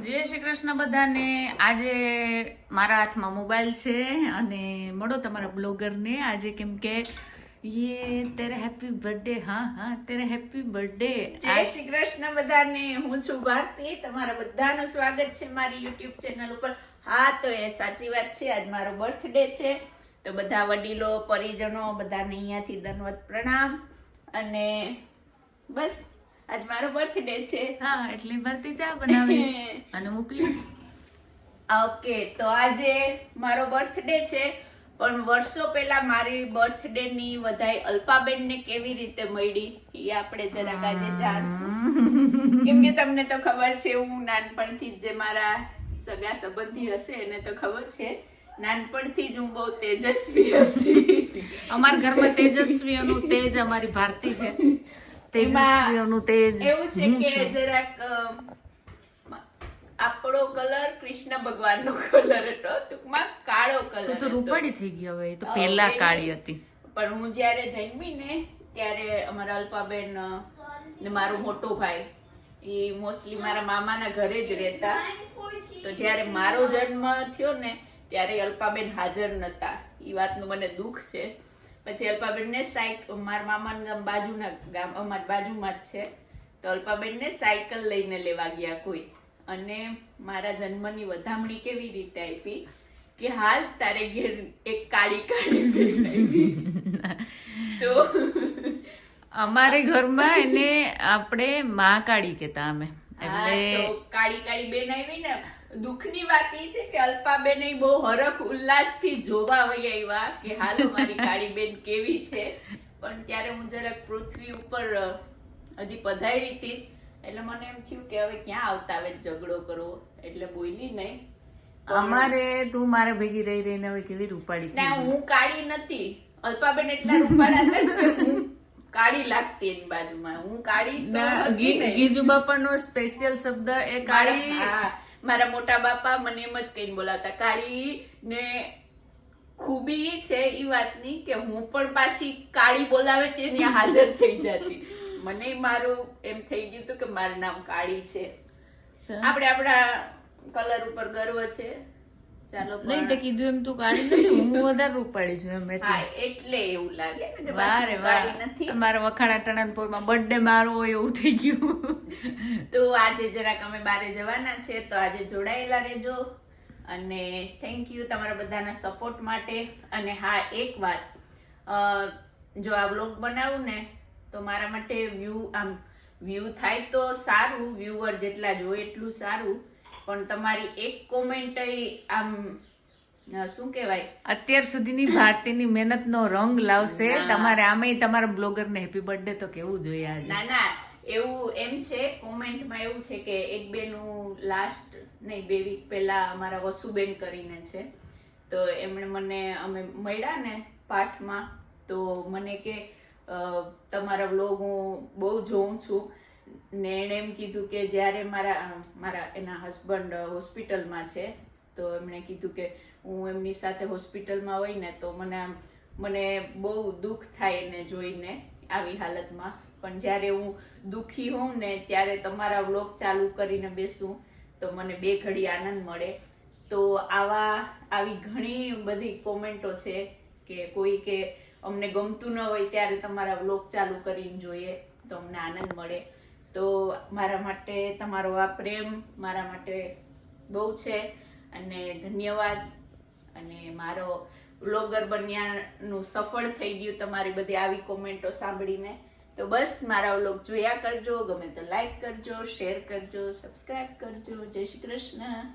જય શ્રી કૃષ્ણ બધાને. આજે મારા હાથમાં મોબાઈલ છે અને મળો તમારા બ્લોગરને આજે, કેમ કે યે તેરે હેપી બર્થડે. હા હા, તેરે હેપી બર્થડે. જય શ્રી કૃષ્ણ બધાને. હું છું ભારતી. તમારા બધાનું સ્વાગત છે મારી યુટ્યુબ ચેનલ ઉપર. હા, તો એ સાચી વાત છે, આજ મારો બર્થડે છે. તો બધા વડીલો, પરિજનો બધાને અહીંયાથી દંડવત પ્રણામ. અને બસ આજ મારો બર્થડે છે. હા, એટલે ભારતી ચા બનાવી છે અને મોકલીશ. ઓકે, તો આજે મારો બર્થડે છે, પણ વર્ષો પહેલા મારી બર્થડે ની વધાઈ અલ્પાબેન ને કેવી રીતે મળી એ આપણે જરાક આજે જાણશું. કેમ કે તમને તો ખબર છે, હું નાનપણથી જ જે મારા સગા સંબંધી હશે એને તો ખબર છે, નાનપણથી જ હું બહુ તેજસ્વી હતી. અમારા ઘરમાં તેજસ્વીઓનું તેજ અમારી ભારતી છે. તેજસ્વીઓનું તેજ એવું છે કે જરાક આપણો કલર કૃષ્ણ ભગવાનનો કલર હતો, ટૂંકમાં કાળો કલર. તો રૂપાળી થઈ ગઈ હવે, તો પહેલા કાળી હતી. પણ હું જ્યારે જન્મી ને ત્યારે અમારા અલ્પાબેન ને મારો મોટો ભાઈ એ મોસ્ટલી મારા મામાના ઘરે જ રહેતા. તો જ્યારે મારો જન્મ થયો ને ત્યારે અલ્પાબેન હાજર નતા. એ વાતનું મને દુઃખ છે. પછી અલ્પાબેન ને મારા મામાનું ગામ બાજુના ગામ, અમારી બાજુમાં જ છે. તો અલ્પાબેન ને સાયકલ લઈને લેવા ગયા કોઈ, અને મારા જન્મની વધામણી કેવી રીતે આપી કે હાલ તારે ઘેર એક કાળી કાળી. તો અમારે ઘરમાં એને આપણે માં કાળી કહેતા અમે. એટલે કાળી કાળી બેન આવી ને, દુઃખની વાત એ છે કે અલ્પાબેન બહુ હરખ ઉલ્લાસથી જોવા વહી આવ્યા કે હાલો મારી કાળી બેન કેવી છે. પણ ત્યારે હું જરાક પૃથ્વી ઉપર હજી પધારી હતી, એટલે મને એમ થયું કે હવે ક્યાં આવતા આવે ઝઘડો કરવો, એટલે બોલી નહીં. અમારે તું મારે ભેગી રહી રહીને હવે કેવી રૂપાળી છે. ના, હું કાળી નથી. અલ્પાબેન એટલા રૂપાળા હતા કે હું કાળી લાગતી એની બાજુમાં. હું કાળી ગીજુ બાપાનો સ્પેશિયલ શબ્દ એ કાળી. મારા મોટા બાપા મને એમ જ કહીને બોલાવતા કાળી. ને ખૂબી છે એ વાતની કે હું પણ પાછી કાળી બોલાવે તેની હાજર થઈ જતી. મને મારું એમ થઈ ગયું હતું કે મારું નામ કાળી છે. આપણે આપણા કલર ઉપર ગર્વ છે. ચાલો, નહીં તે કીધું એમ તું કાળી નથી, હું વધારે રૂપાળી છું એમ. એટલે એવું લાગે ને, વારે કાળી નથી. મારા વખાણા ટણા પોઈમાં બર્થડે મારો હોય એવું થઈ ગયું. તો આજે જરાક અમે બારે જવાના છે, તો આજે જોડાયેલા રહેજો. અને થેન્ક યુ તમારા બધાના સપોર્ટ માટે. અને હા, એક વાત, જો આ વ્લોગ બનાવું ને તો મારા માટે વ્યૂ થાય તો સારું, વ્યુઅર જેટલા જોઈએ એટલું સારું. પણ તમારી એક કોમેન્ટ આમ શું કહેવાય, અત્યાર સુધીની ભારતીની મહેનતનો રંગ લાવશે. તમારે આમેય તમારા બ્લોગરને હેપી બર્થડે તો કેવું જોઈએ આજે. ના, એવું એમ છે કોમેન્ટમાં એવું છે કે એક બેનું લાસ્ટ નહીં 2 વીક પહેલા અમારા વસુબેન કરીને છે, તો એમણે મને અમે મળ્યા ને પાઠમાં, તો મને કે તમારા વ્લોગ હું બહુ જોઉં છું. ને એણે એમ કીધું કે જ્યારે મારા એના હસબન્ડ હોસ્પિટલમાં છે, તો એમણે કીધું કે હું એમની સાથે હોસ્પિટલમાં હોય ને તો મને બહુ દુઃખ થાય એને જોઈને આવી હાલતમાં. પણ જ્યારે હું દુઃખી હોઉં ને ત્યારે તમારા વ્લોગ ચાલુ કરીને બેસું તો મને 2 ઘડી આનંદ મળે. તો આવી ઘણી બધી કોમેન્ટો છે કે કોઈ કે અમને ગમતું ન હોય ત્યારે તમારા વ્લોગ ચાલુ કરીને જોઈએ તો અમને આનંદ મળે. તો મારા માટે તમારો આ પ્રેમ મારા માટે બહુ છે, અને ધન્યવાદ. અને મારો વ્લોગર બન્યાનું સફળ થઈ ગયું તમારી બધી આવી કોમેન્ટો સાંભળીને. તો બસ મારા વ્લોગ જોયા કરજો, ગમે તો લાઈક કરજો, શેર કરજો, સબસ્ક્રાઇબ કરજો. જય શ્રી કૃષ્ણ.